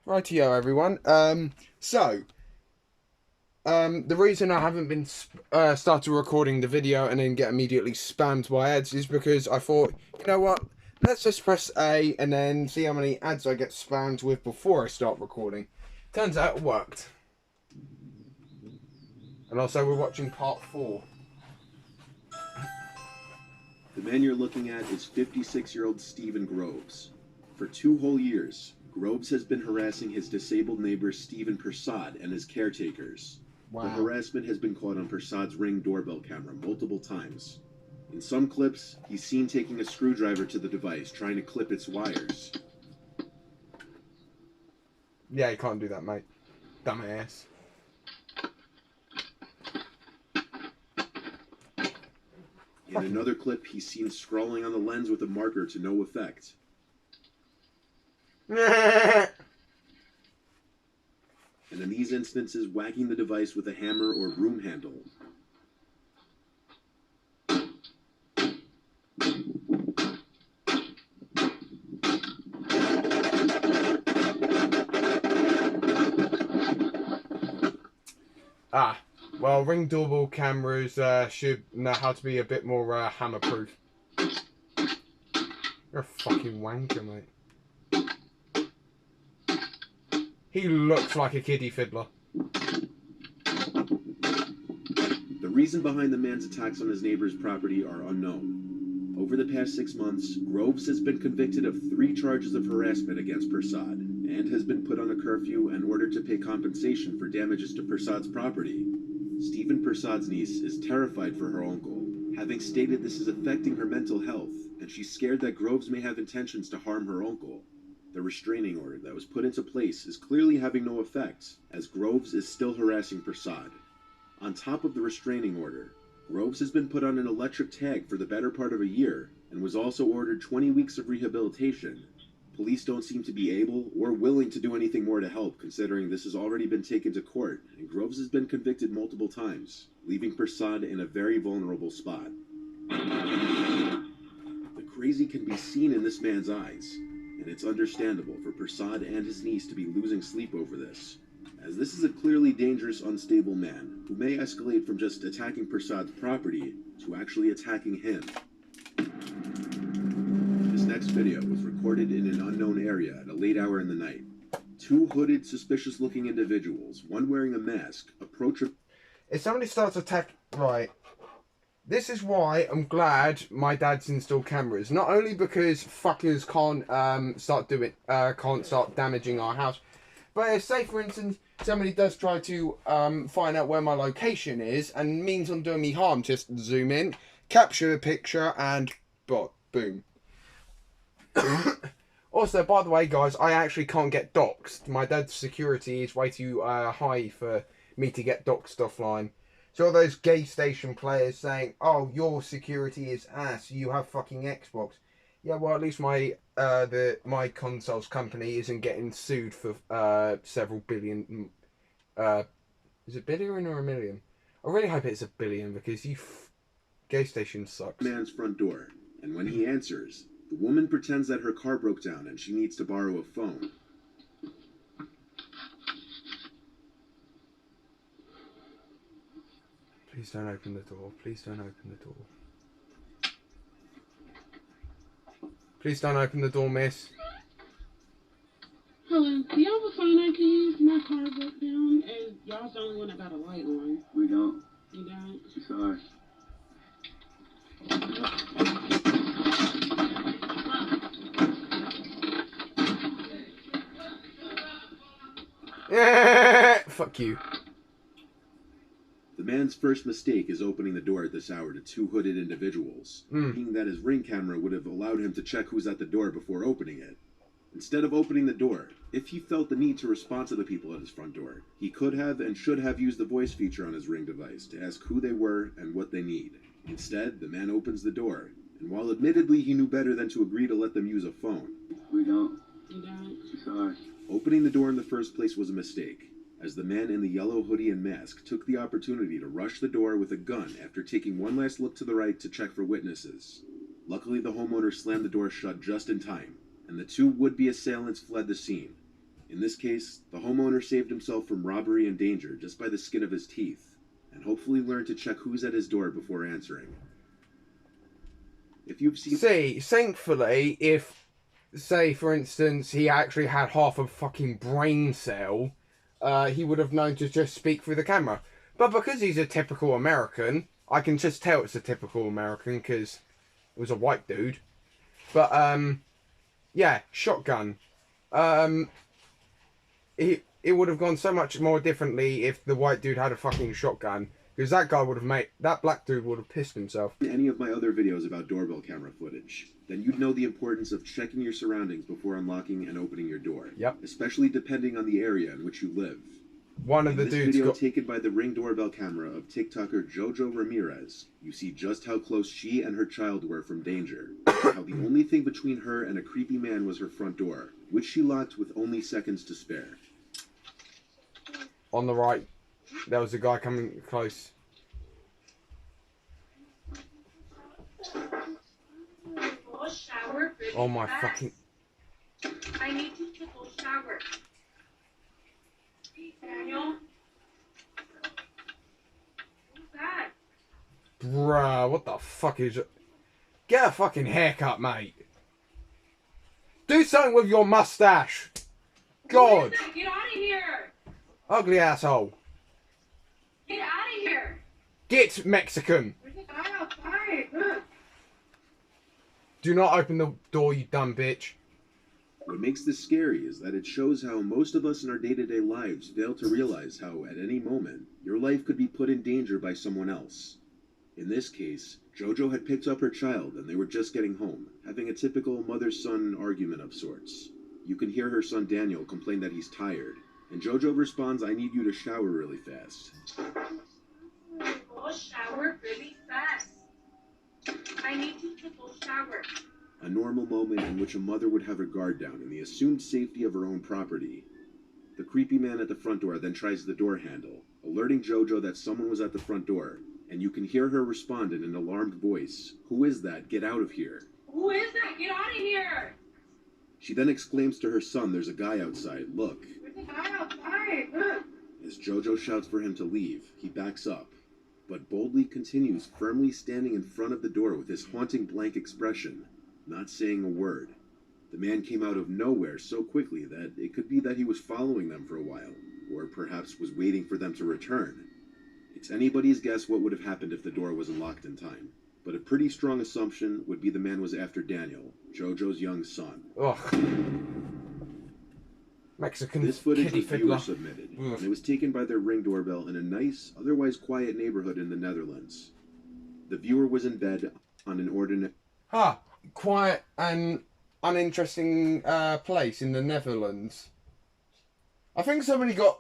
Rightio, everyone. The reason I haven't been started recording the video and then get immediately spammed by ads is because I thought, you know what, let's just press A and then see how many ads I get spammed with before I start recording. Turns out it worked. And also we're watching part 4. The man you're looking at is 56-year-old Stephen Groves. For 2 whole years, Groves has been harassing his disabled neighbor Stephen Persad and his caretakers. Wow. The harassment has been caught on Persad's Ring doorbell camera multiple times. In some clips, he's seen taking a screwdriver to the device, trying to clip its wires. Yeah, you can't do that, mate. Dumbass. In another clip, he's seen scrawling on the lens with a marker to no effect. And in these instances, whacking the device with a hammer or broom handle. Well, Ring doorbell cameras should know how to be a bit more hammer-proof. You're a fucking wanker, mate. He looks like a kiddie fiddler. The reason behind the man's attacks on his neighbor's property are unknown. Over the past 6 months, Groves has been convicted of 3 charges of harassment against Persad and has been put on a curfew and ordered to pay compensation for damages to Persad's property. Stephen Persad's niece is terrified for her uncle, having stated this is affecting her mental health, and she's scared that Groves may have intentions to harm her uncle. The restraining order that was put into place is clearly having no effect, as Groves is still harassing Persad. On top of the restraining order, Groves has been put on an electric tag for the better part of a year, and was also ordered 20 weeks of rehabilitation. Police don't seem to be able or willing to do anything more to help, considering this has already been taken to court, and Groves has been convicted multiple times, leaving Persad in a very vulnerable spot. The crazy can be seen in this man's eyes, and it's understandable for Persad and his niece to be losing sleep over this, as this is a clearly dangerous, unstable man who may escalate from just attacking Persad's property to actually attacking him. This next video was recorded in an unknown area at a late hour in the night. 2 hooded, suspicious-looking individuals, one wearing a mask, approach a... If somebody starts attacking... Right. This is why I'm glad my dad's installed cameras. Not only because fuckers can't start damaging our house, but if, say, for instance, somebody does try to find out where my location is and means on doing me harm, just zoom in, capture a picture, and boom. Also, by the way, guys, I actually can't get doxxed. My dad's security is way too high for me to get doxxed offline. So all those gay station players saying, "Oh, your security is ass. You have fucking Xbox." Yeah, well, at least my consoles company isn't getting sued for several billion. Is it billion or a million? I really hope it's a billion because gay station sucks. Man's front door, and when he answers, the woman pretends that her car broke down and she needs to borrow a phone. Please don't open the door. Please don't open the door. Please don't open the door, miss. Hello, do y'all have a phone I can use? My car broke down, and y'all's the only one that got a light on. We don't. You don't? Sorry. Yeah, fuck you. The man's first mistake is opening the door at this hour to 2 hooded individuals, thinking that his Ring camera would have allowed him to check who's at the door before opening it. Instead of opening the door, if he felt the need to respond to the people at his front door, he could have and should have used the voice feature on his Ring device to ask who they were and what they need. Instead, the man opens the door, and while admittedly he knew better than to agree to let them use a phone, We don't. You don't? Sorry. opening the door in the first place was a mistake, as the man in the yellow hoodie and mask took the opportunity to rush the door with a gun after taking one last look to the right to check for witnesses. Luckily, the homeowner slammed the door shut just in time, and the 2 would-be assailants fled the scene. In this case, the homeowner saved himself from robbery and danger just by the skin of his teeth, and hopefully learned to check who's at his door before answering. If you've seen... Thankfully, if, say, for instance, he actually had half a fucking brain cell, he would have known to just speak through the camera. But because he's a typical American, I can just tell it's a typical American because it was a white dude. But, yeah, shotgun. It would have gone so much more differently if the white dude had a fucking shotgun. Because that guy would have that black dude would have pissed himself. In any of my other videos about doorbell camera footage, then you'd know the importance of checking your surroundings before unlocking and opening your door. Yep. Especially depending on the area in which you live. One of the dudes. In this video taken by the Ring doorbell camera of TikToker Jojo Ramirez, you see just how close she and her child were from danger. How the only thing between her and a creepy man was her front door, which she locked with only seconds to spare. On the right, there was a guy coming close. Oh my fucking... I need you to go shower. Daniel? Who's that? Bruh, what the fuck is it? Get a fucking haircut, mate. Do something with your mustache. God. Get out of here. Ugly asshole. Get out of here. Get Mexican. There's a guy outside. Look. Do not open the door, you dumb bitch. What makes this scary is that it shows how most of us in our day-to-day lives fail to realize how, at any moment, your life could be put in danger by someone else. In this case, Jojo had picked up her child and they were just getting home, having a typical mother-son argument of sorts. You can hear her son Daniel complain that he's tired, and Jojo responds, "I need you to shower really fast." Go shower really fast. I need you to go shower. A normal moment in which a mother would have her guard down in the assumed safety of her own property. The creepy man at the front door then tries the door handle, alerting Jojo that someone was at the front door, and you can hear her respond in an alarmed voice, "Who is that? Get out of here." Who is that? Get out of here. She then exclaims to her son, "There's a guy outside, look." There's a guy outside. Look. As Jojo shouts for him to leave, he backs up, but boldly continues, firmly standing in front of the door with his haunting blank expression, not saying a word. The man came out of nowhere so quickly that it could be that he was following them for a while, or perhaps was waiting for them to return. It's anybody's guess what would have happened if the door wasn't locked in time, but a pretty strong assumption would be the man was after Daniel, Jojo's young son. Ugh. Mexican This footage kitty was viewer fiddler. submitted, Ugh. and it was taken by their Ring doorbell in a nice, otherwise quiet neighborhood in the Netherlands. The viewer was in bed on an ordinary... Quiet and uninteresting place in the Netherlands. I think somebody got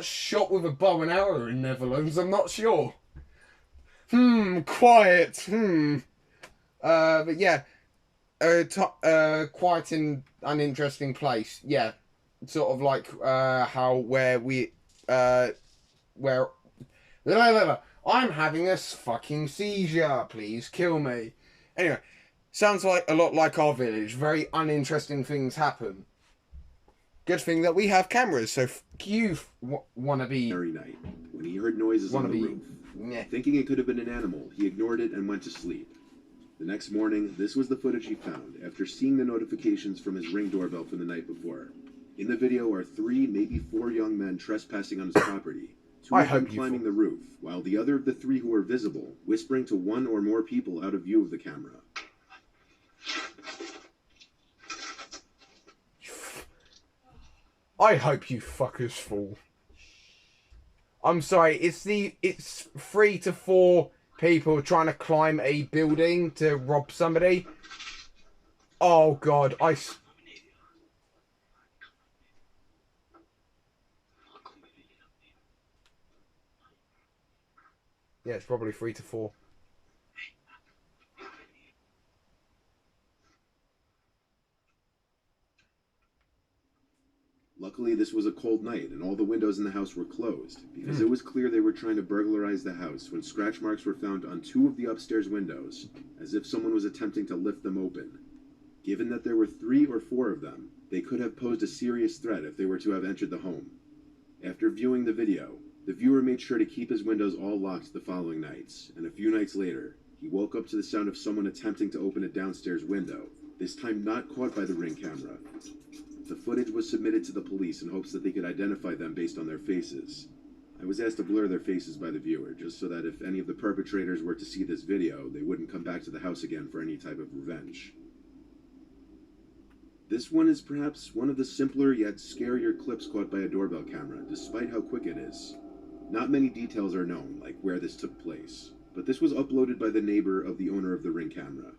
shot with a bow and arrow in Netherlands. I'm not sure. Quiet. But yeah, quiet and uninteresting place. Yeah, sort of like where I'm having a fucking seizure. Please kill me. Anyway, sounds like a lot like our village. Very uninteresting things happen. Good thing that we have cameras, so you wanna be... night, when he heard noises on the roof. Yeah. Thinking it could have been an animal, he ignored it and went to sleep. The next morning, this was the footage he found after seeing the notifications from his Ring doorbell from the night before. In the video are 3, maybe 4 young men trespassing on his property. 2 of them climbing the roof, while the other of the 3 who were visible, whispering to 1 or more people out of view of the camera. I hope you fuckers fall. I'm sorry, it's 3 to 4 people trying to climb a building to rob somebody. Oh god, yeah, it's probably 3 to 4. Luckily, this was a cold night, and all the windows in the house were closed, because it was clear they were trying to burglarize the house when scratch marks were found on 2 of the upstairs windows, as if someone was attempting to lift them open. Given that there were 3 or 4 of them, they could have posed a serious threat if they were to have entered the home. After viewing the video, the viewer made sure to keep his windows all locked the following nights, and a few nights later, he woke up to the sound of someone attempting to open a downstairs window, this time not caught by the Ring camera. The footage was submitted to the police in hopes that they could identify them based on their faces. I was asked to blur their faces by the viewer, just so that if any of the perpetrators were to see this video, they wouldn't come back to the house again for any type of revenge. This one is perhaps one of the simpler yet scarier clips caught by a doorbell camera, despite how quick it is. Not many details are known, like where this took place, but this was uploaded by the neighbor of the owner of the Ring camera.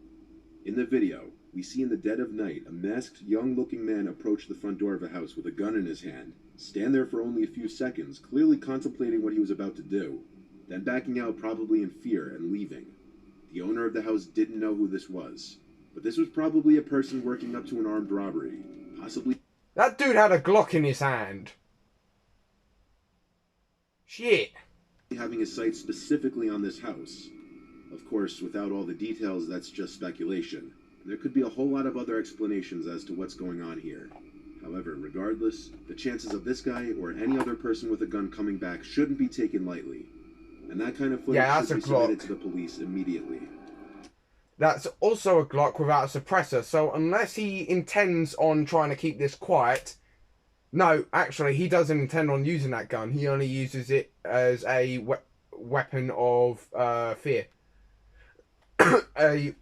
In the video, we see in the dead of night a masked, young-looking man approach the front door of a house with a gun in his hand, stand there for only a few seconds, clearly contemplating what he was about to do, then backing out probably in fear and leaving. The owner of the house didn't know who this was, but this was probably a person working up to an armed robbery, possibly... That dude had a Glock in his hand. Shit. ...having his sights specifically on this house. Of course, without all the details, that's just speculation. There could be a whole lot of other explanations as to what's going on here. However, regardless, the chances of this guy or any other person with a gun coming back shouldn't be taken lightly. And that kind of footage should be submitted to the police immediately. That's also a Glock without a suppressor, so unless he intends on trying to keep this quiet... No, actually, he doesn't intend on using that gun. He only uses it as a weapon of fear. A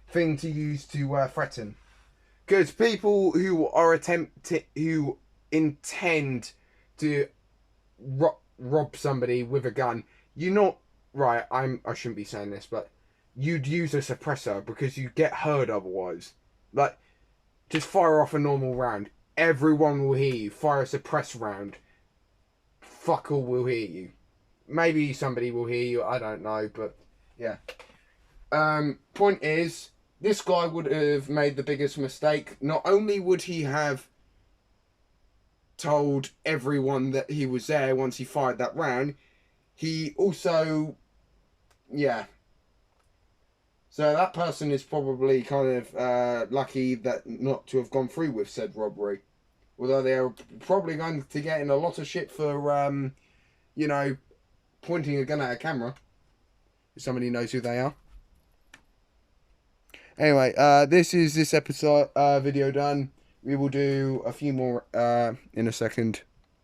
thing to use to threaten. Because people who are who intend to rob somebody with a gun, you're not... Right, I shouldn't be saying this, but... You'd use a suppressor because you get heard otherwise. Like, just fire off a normal round. Everyone will hear you. Fire a suppressed round. Fuck all will hear you. Maybe somebody will hear you. I don't know, but yeah. Point is, this guy would have made the biggest mistake. Not only would he have told everyone that he was there once he fired that round, he also, yeah. So that person is probably kind of lucky that not to have gone through with said robbery. Although they are probably going to get in a lot of shit for, you know, pointing a gun at a camera. If somebody knows who they are. Anyway, this episode video done. We will do a few more in a second.